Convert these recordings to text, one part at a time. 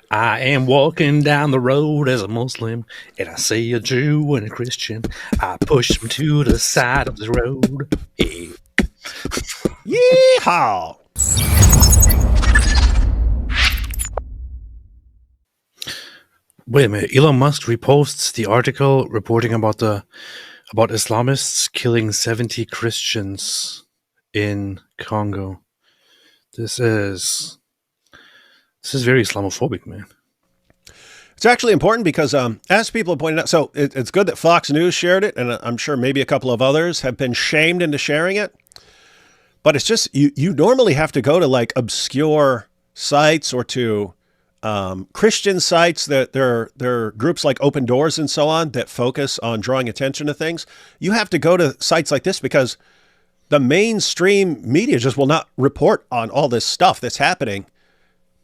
I am walking down the road as a Muslim, and I see a Jew and a Christian. I push them to the side of the road. Yeah. Yeehaw! Wait a minute. Elon Musk reposts the article reporting about Islamists killing 70 Christians in Congo. This is very Islamophobic, man. It's actually important because, as people have pointed out, so it's good that Fox News shared it, and I'm sure maybe a couple of others have been shamed into sharing it. But it's just, you normally have to go to like obscure sites or to Christian sites that there are groups like Open Doors and so on that focus on drawing attention to things. You have to go to sites like this because the mainstream media just will not report on all this stuff that's happening.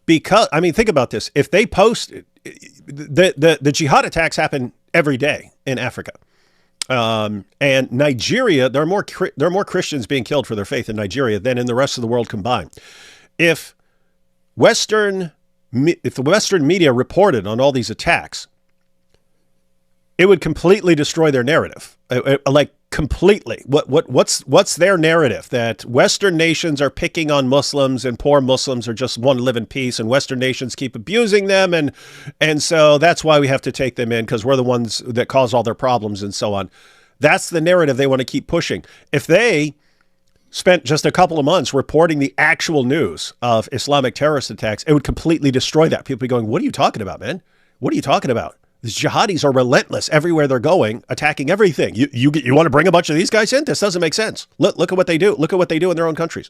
Because, I mean, think about this. If they post, the jihad attacks happen every day in Africa. And Nigeria, there are more Christians being killed for their faith in Nigeria than in the rest of the world combined. If the Western media reported on all these attacks, it would completely destroy their narrative. Like completely. What's their narrative? That Western nations are picking on Muslims and poor Muslims are just want to live in peace, and Western nations keep abusing them, and so that's why we have to take them in because we're the ones that cause all their problems and so on. That's the narrative they want to keep pushing. If they spent just a couple of months reporting the actual news of Islamic terrorist attacks, it would completely destroy that. People would be going, what are you talking about, man? What are you talking about? These jihadis are relentless everywhere they're going, attacking everything. You want to bring a bunch of these guys in? This doesn't make sense. Look at what they do. Look at what they do in their own countries.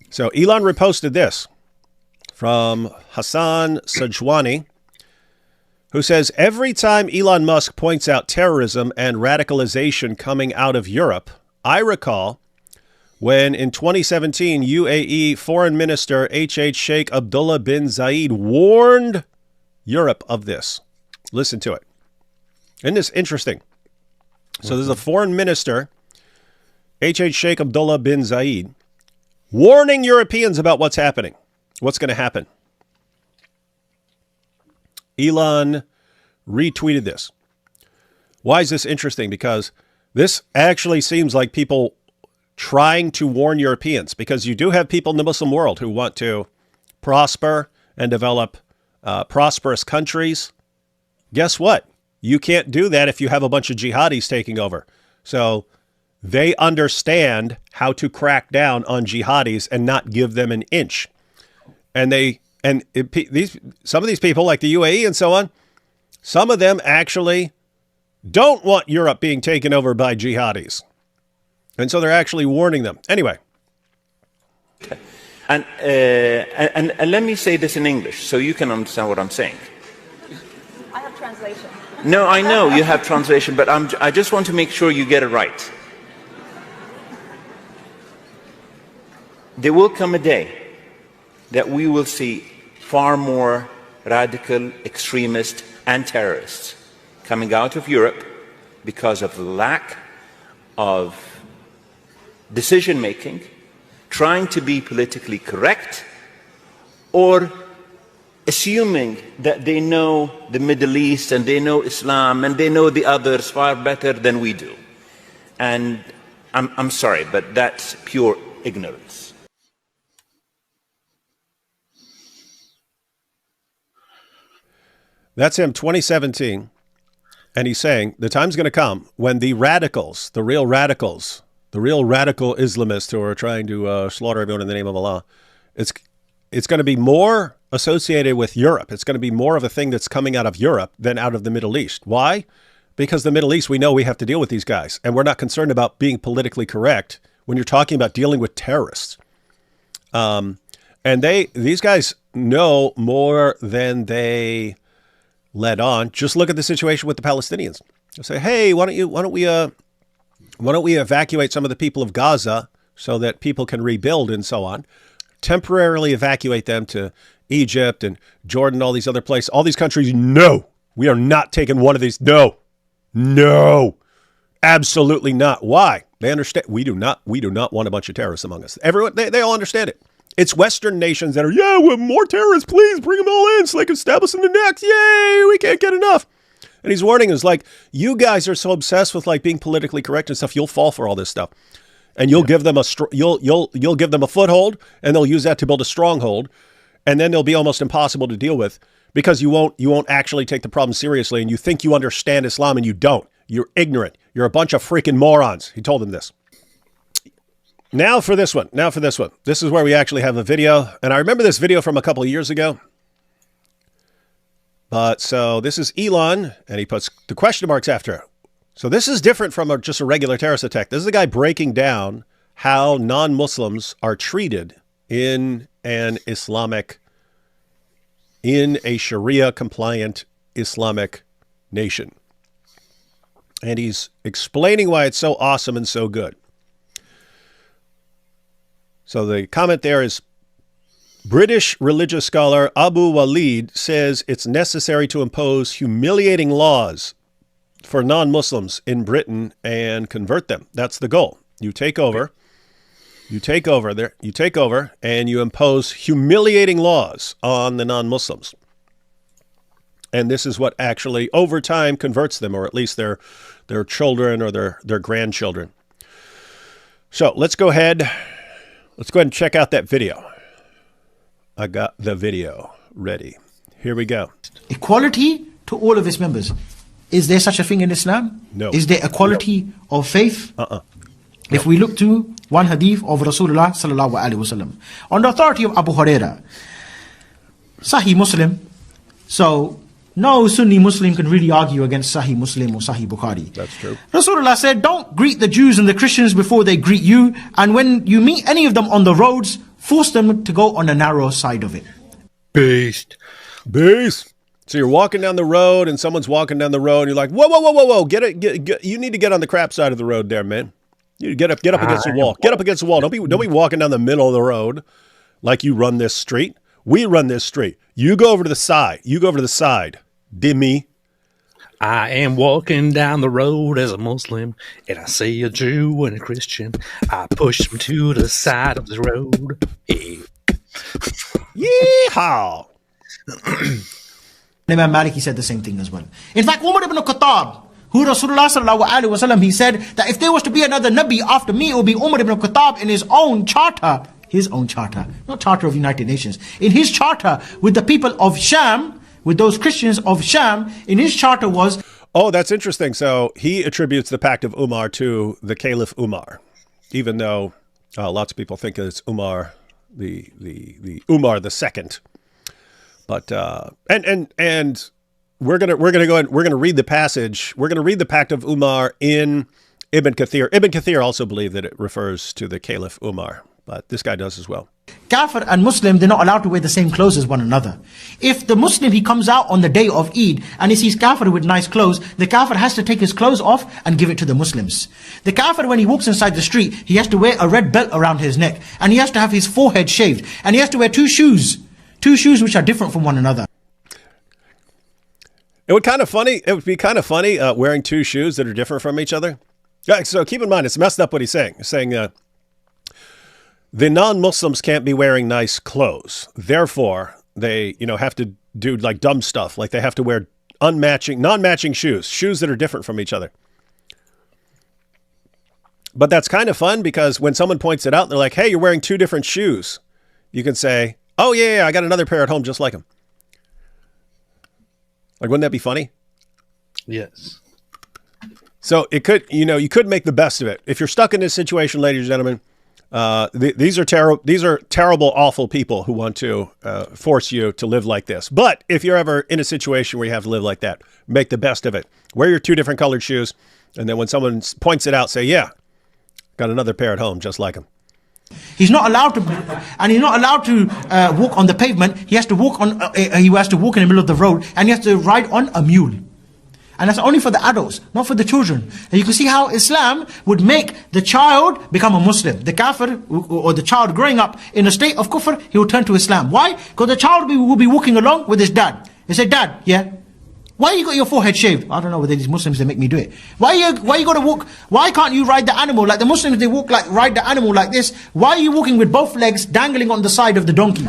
So Elon reposted this from Hassan Sajwani, who says, every time Elon Musk points out terrorism and radicalization coming out of Europe, I recall when in 2017, UAE Foreign Minister H.H. Sheikh Abdullah bin Zayed warned Europe of this. Listen to it. Isn't this interesting? So there's a foreign minister, H.H. Sheikh Abdullah bin Zayed, warning Europeans about what's happening, what's going to happen. Elon retweeted this. Why is this interesting? Because this actually seems like people trying to warn Europeans, because you do have people in the Muslim world who want to prosper and develop prosperous countries. Guess what? You can't do that if you have a bunch of jihadis taking over. So they understand how to crack down on jihadis and not give them an inch. And some of these people, like the UAE and so on, some of them actually don't want Europe being taken over by jihadis. And so they're actually warning them. Anyway. And let me say this in English so you can understand what I'm saying. I have translation. No, I know you have translation, but I just want to make sure you get it right. There will come a day that we will see far more radical extremists and terrorists coming out of Europe because of the lack of decision-making, trying to be politically correct, or assuming that they know the Middle East and they know Islam and they know the others far better than we do. And I'm sorry, but that's pure ignorance. That's him, 2017. And he's saying the time's going to come when the radicals, the real radical Islamists who are trying to slaughter everyone in the name of Allah, it's going to be more associated with Europe. It's going to be more of a thing that's coming out of Europe than out of the Middle East. Why? Because the Middle East, we know we have to deal with these guys, and we're not concerned about being politically correct when you're talking about dealing with terrorists. And these guys know more than they let on. Just look at the situation with the Palestinians. They'll say, hey, why don't we evacuate some of the people of Gaza so that people can rebuild and so on, temporarily evacuate them to Egypt and Jordan, all these other places, all these countries. No, we are not taking one of these. No, absolutely not. Why? They understand. We do not want a bunch of terrorists among us. Everyone, they all understand it. It's Western nations that are, yeah, well, more terrorists, please bring them all in so they can stab us in the necks. Yay, we can't get enough. And he's warning us, like, you guys are so obsessed with like being politically correct and stuff, you'll fall for all this stuff. And you'll give them you'll give them a foothold, and they'll use that to build a stronghold, and then they'll be almost impossible to deal with because you won't actually take the problem seriously, and you think you understand Islam and you don't. You're ignorant. You're a bunch of freaking morons. He told them this. Now for this one. This is where we actually have a video. And I remember this video from a couple of years ago. But so this is Elon, and he puts the question marks after it. So this is different from just a regular terrorist attack. This is a guy breaking down how non-Muslims are treated in a Sharia-compliant Islamic nation. And he's explaining why it's so awesome and so good. So the comment there is, British religious scholar Abu Walid says it's necessary to impose humiliating laws for non-Muslims in Britain and convert them. That's the goal. You take over, and you impose humiliating laws on the non-Muslims. And this is what actually over time converts them, or at least their children or their grandchildren. So let's go ahead and check out that video. I got the video ready. Here we go. Equality to all of its members. Is there such a thing in Islam? No. Is there equality of faith? If we look to one hadith of Rasulullah sallallahu alaihi wasallam, on the authority of Abu Huraira, Sahih Muslim. So no Sunni Muslim can really argue against Sahih Muslim or Sahih Bukhari. That's true. Rasulullah said, don't greet the Jews and the Christians before they greet you. And when you meet any of them on the roads, force them to go on the narrow side of it. Beast. So you're walking down the road and someone's walking down the road and you're like, whoa. Get, you need to get on the crap side of the road there, man. You get up against the wall. Get up against the wall. Don't be walking down the middle of the road like you run this street. We run this street. You go over to the side. Dimmy. I am walking down the road as a Muslim, and I see a Jew and a Christian. I push them to the side of the road. Yeehaw. Imam Maliki said the same thing as well. In fact, Umar ibn Khattab, who Rasulullah sallallahu alaihi wasallam, he said that if there was to be another Nabi after me, it would be Umar ibn Khattab in his own charter, not charter of United Nations, in his charter with the people of Sham, with those Christians of Sham, in his charter was... Oh, that's interesting. So he attributes the Pact of Umar to the Caliph Umar, even though lots of people think it's Umar, the Umar the second. But and we're gonna go ahead. We're gonna read the passage. We're gonna read the Pact of Umar in Ibn Kathir. Ibn Kathir also believed that it refers to the Caliph Umar, but this guy does as well. Kafir and Muslim, they're not allowed to wear the same clothes as one another. If the Muslim, he comes out on the day of Eid and he sees Kafir with nice clothes, the Kafir has to take his clothes off and give it to the Muslims. The Kafir, when he walks inside the street, he has to wear a red belt around his neck, and he has to have his forehead shaved, and he has to wear two shoes which are different from one another. It would be kind of funny wearing two shoes that are different from each other. Yeah, so keep in mind, it's messed up what he's saying. He's saying the non-Muslims can't be wearing nice clothes. Therefore, they have to do like dumb stuff, like they have to wear non-matching shoes that are different from each other. But that's kind of fun because when someone points it out, they're like, hey, you're wearing two different shoes. You can say, oh, yeah, I got another pair at home just like them. Like, wouldn't that be funny? Yes. So it could, you could make the best of it. If you're stuck in this situation, ladies and gentlemen, these are terrible, awful people who want to force you to live like this. But if you're ever in a situation where you have to live like that, make the best of it. Wear your two different colored shoes. And then when someone points it out, say, yeah, got another pair at home just like them. He's not allowed to, and he's not allowed to walk on the pavement. He has to walk in the middle of the road, and he has to ride on a mule. And that's only for the adults, not for the children. And you can see how Islam would make the child become a Muslim. The kafir, or the child growing up in a state of kufr, he will turn to Islam. Why? Because the child will be walking along with his dad. He say, Dad, yeah, Why you got your forehead shaved? I don't know whether these Muslims, they make me do it. Why you got to walk? Why can't you ride the animal? Like the Muslims, they walk like, ride the animal like this. Why are you walking with both legs dangling on the side of the donkey?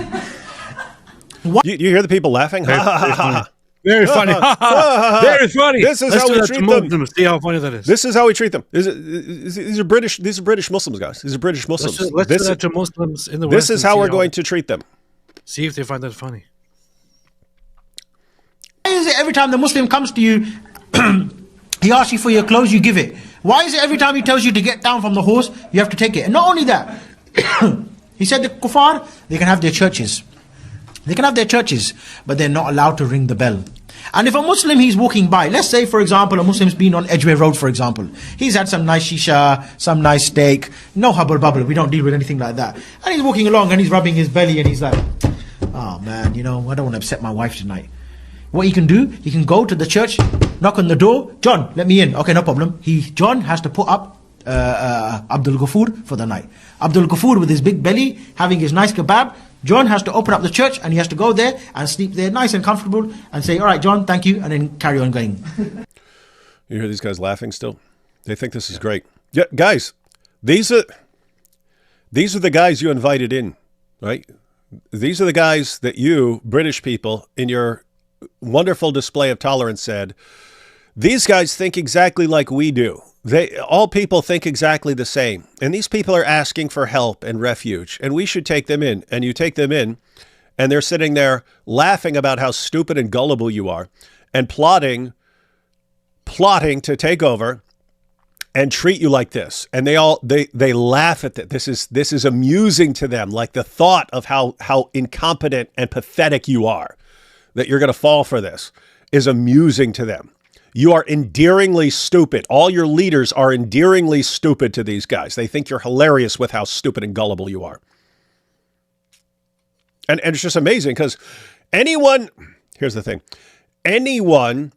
You hear the people laughing? Very funny. Very funny. This is how we treat them. See how funny that is. This is how we treat them. These are British. These are British Muslims, guys. These are British Muslims. Let's do that to Muslims in the West. This is how we're going to treat them. See if they find that funny. Why is it every time the Muslim comes to you, he asks you for your clothes, you give it? Why is it every time he tells you to get down from the horse, you have to take it? And not only that, he said the kuffar, they can have their churches. They can have their churches, but they're not allowed to ring the bell. And if a Muslim, he's walking by, let's say, for example, a Muslim's been on Edgware Road, for example. He's had some nice shisha, some nice steak, no hubble bubble, we don't deal with anything like that. And he's walking along and he's rubbing his belly and he's like, oh man, you know, I don't want to upset my wife tonight. What he can do, he can go to the church, knock on the door, John, let me in. Okay, no problem. John has to put up Abdul Ghafoor for the night. Abdul Ghafoor with his big belly, having his nice kebab. John has to open up the church and he has to go there and sleep there nice and comfortable and say, all right, John, thank you, and then carry on going. You hear these guys laughing still? They think this is great. Yeah, guys, these are the guys you invited in, right? These are the guys that you, British people, in your wonderful display of tolerance said, these guys think exactly like we do. All people think exactly the same. And these people are asking for help and refuge. And we should take them in. And you take them in, and they're sitting there laughing about how stupid and gullible you are, and plotting to take over and treat you like this. And they laugh at that. This is amusing to them, like the thought of how incompetent and pathetic you are, that you're going to fall for this, is amusing to them. You are endearingly stupid. All your leaders are endearingly stupid to these guys. They think you're hilarious with how stupid and gullible you are. And it's just amazing because here's the thing, anyone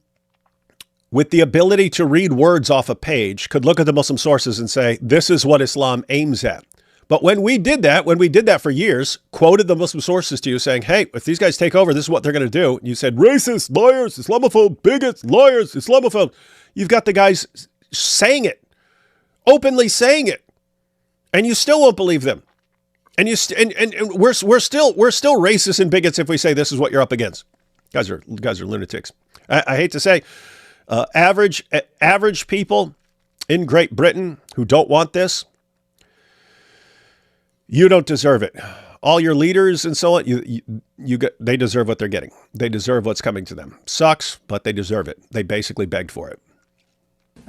with the ability to read words off a page could look at the Muslim sources and say, this is what Islam aims at. But when we did that for years, quoted the Muslim sources to you saying, hey, if these guys take over, this is what they're going to do. And you said, racist, liars, Islamophobe, bigots, liars, Islamophobe. You've got the guys saying it, openly saying it, and you still won't believe them. And we're still racist and bigots if we say this is what you're up against. Guys are lunatics. I hate to say, average people in Great Britain who don't want this, you don't deserve it. All your leaders and so on, they deserve what they're getting. They deserve what's coming to them. Sucks, but they deserve it. They basically begged for it.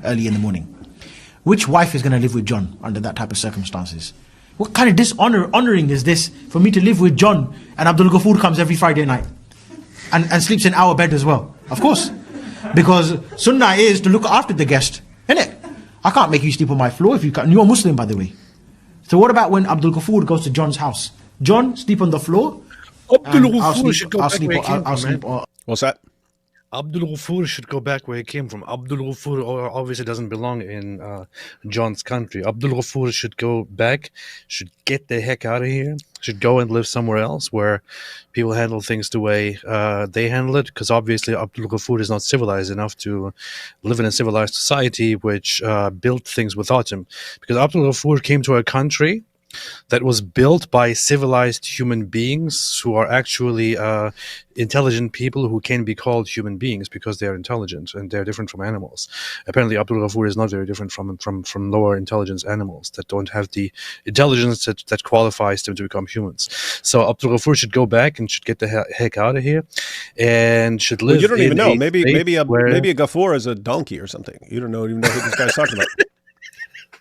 Early in the morning. Which wife is going to live with John under that type of circumstances? What kind of honoring is this for me to live with John and Abdul Ghafoor comes every Friday night and sleeps in our bed as well? Of course. Because sunnah is to look after the guest, innit? I can't make you sleep on my floor if you can't. You're a Muslim, by the way. So what about when Abdul Ghafoor goes to John's house? John, sleep on the floor. Abdul Ghafoor should go back where he came from. What's that? Abdul Ghafoor should go back where he came from. Abdul Ghafoor obviously doesn't belong in John's country. Abdul Ghafoor should go back, should get the heck out of here, should go and live somewhere else where people handle things the way they handle it, because obviously Abdul Ghafoor is not civilized enough to live in a civilized society which built things without him. Because Abdul Ghafoor came to a country that was built by civilized human beings who are actually intelligent people who can be called human beings because they are intelligent and they're different from animals. Apparently, Abdul Ghafoor is not very different from lower intelligence animals that don't have the intelligence that qualifies them to become humans. So Abdul Ghafoor should go back and should get the heck out of here and should live. Well, you don't even know. Maybe a Ghafoor is a donkey or something. You don't even know who this guy's talking about.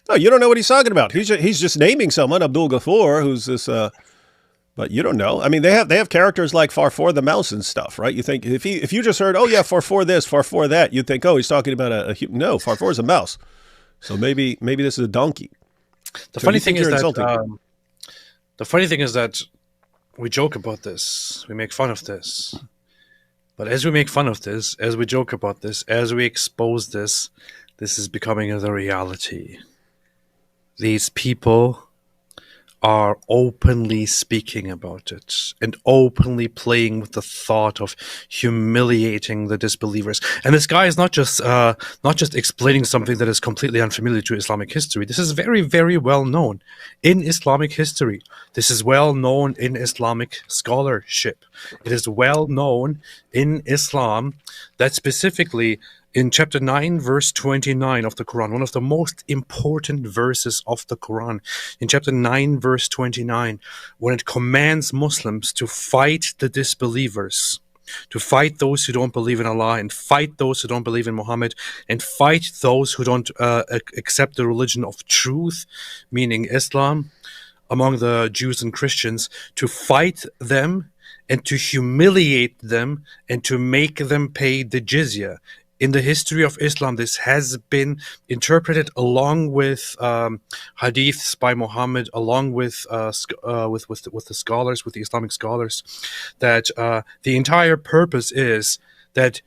No, you don't know what he's talking about. He's just naming someone, Abdul Ghafoor, who's this. But you don't know. I mean, they have characters like Farfor the mouse and stuff, right? You think if you just heard, oh yeah, Farfor this, Farfor that, you'd think, oh, he's talking about a no. Farfor is a mouse. So maybe this is a donkey. The funny thing is that we joke about this, we make fun of this, but as we make fun of this, as we joke about this, as we expose this, this is becoming the reality. These people are openly speaking about it and openly playing with the thought of humiliating the disbelievers. And this guy is not just explaining something that is completely unfamiliar to Islamic history. This is very, very well known in Islamic history. This is well known in Islamic scholarship. It is well known in Islam that specifically in chapter 9, verse 29 of the Quran, one of the most important verses of the Quran, in chapter 9, verse 29, when it commands Muslims to fight the disbelievers, to fight those who don't believe in Allah, and fight those who don't believe in Muhammad, and fight those who don't accept the religion of truth, meaning Islam, among the Jews and Christians, to fight them and to humiliate them and to make them pay the jizya. In the history of Islam, this has been interpreted along with hadiths by Muhammad, along with the scholars, with the Islamic scholars, that the entire purpose is that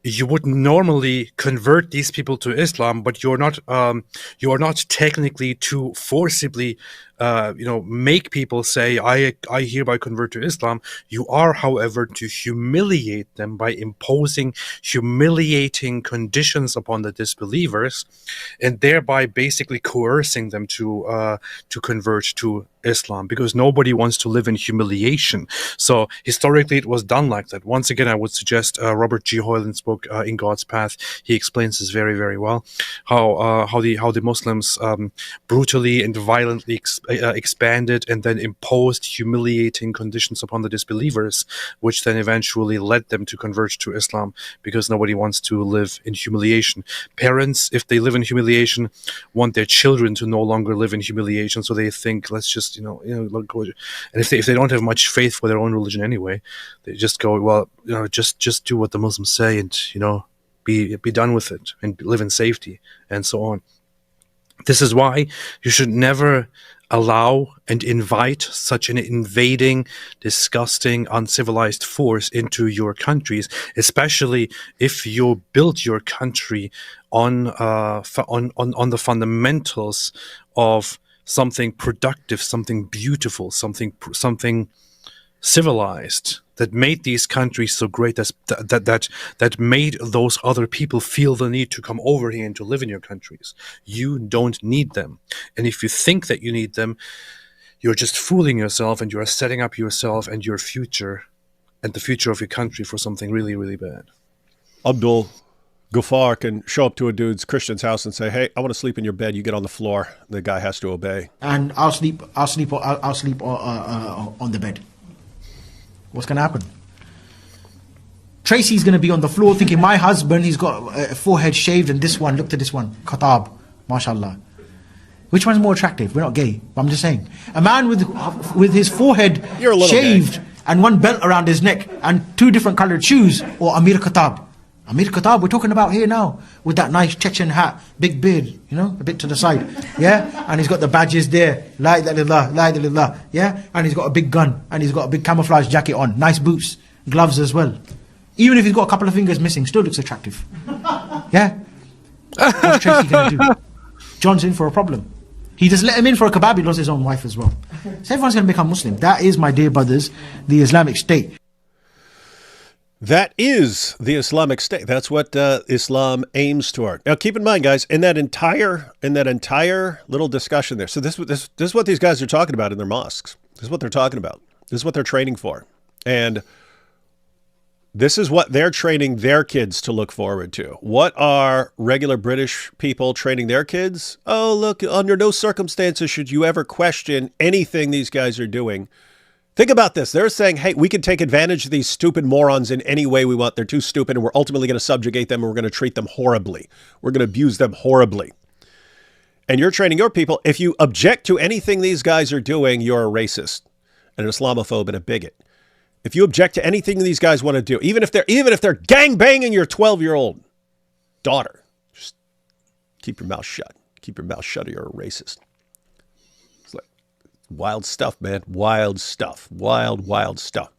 you would normally convert these people to Islam, but you are not technically to forcibly, make people say, I hereby convert to Islam. You are, however, to humiliate them by imposing humiliating conditions upon the disbelievers, and thereby basically coercing them to convert to Islam, because nobody wants to live in humiliation. So historically, it was done like that. Once again, I would suggest Robert G. Hoyland's book In God's Path. He explains this very, very well. How the Muslims brutally and violently expanded and then imposed humiliating conditions upon the disbelievers, which then eventually led them to convert to Islam, because nobody wants to live in humiliation. Parents, if they live in humiliation, want their children to no longer live in humiliation, so they think, let's just go. And if they don't have much faith for their own religion anyway, they just go, well, just do what the Muslims say, and be done with it and live in safety, and so on. This is why you should never allow and invite such an invading, disgusting, uncivilized force into your countries, especially if you build your country on the fundamentals of something productive, something beautiful, something civilized, that made these countries so great, that made those other people feel the need to come over here and to live in your countries. You don't need them. And if you think that you need them, you're just fooling yourself, and you're setting up yourself and your future and the future of your country for something really, really bad. Abdul Ghaffar can show up to a dude's Christian's house and say, "Hey, I want to sleep in your bed. You get on the floor." The guy has to obey. And I'll sleep on the bed. What's going to happen? Tracy's going to be on the floor thinking, my husband, he's got a forehead shaved, and this one, look at this one, khatab, mashallah. Which one's more attractive? We're not gay, but I'm just saying. A man with his forehead shaved gay, and one belt around his neck and two different colored shoes, or Amir Khattab. Amir Khattab, we're talking about here now, with that nice Chechen hat, big beard, a bit to the side, yeah? And he's got the badges there, la ilaha illallah, la ilaha illallah, yeah? And he's got a big gun, and he's got a big camouflage jacket on, nice boots, gloves as well. Even if he's got a couple of fingers missing, still looks attractive. Yeah? What's Tracy going to do? John's in for a problem. He just let him in for a kebab, he lost his own wife as well. So everyone's going to become Muslim. That is, my dear brothers, the Islamic State. That is the Islamic State. That's what Islam aims toward. Now, keep in mind, guys, in that entire little discussion there. So this is what these guys are talking about in their mosques. This is what they're talking about. This is what they're training for, and this is what they're training their kids to look forward to. What are regular British people training their kids? Oh, look, under no circumstances should you ever question anything these guys are doing. Think about this. They're saying, hey, we can take advantage of these stupid morons in any way we want. They're too stupid, and we're ultimately going to subjugate them, and we're going to treat them horribly. We're going to abuse them horribly. And you're training your people. If you object to anything these guys are doing, you're a racist, an Islamophobe, and a bigot. If you object to anything these guys want to do, even if they're gangbanging your 12-year-old daughter, just keep your mouth shut. Keep your mouth shut, or you're a racist. Wild stuff, man. Wild stuff. Wild stuff.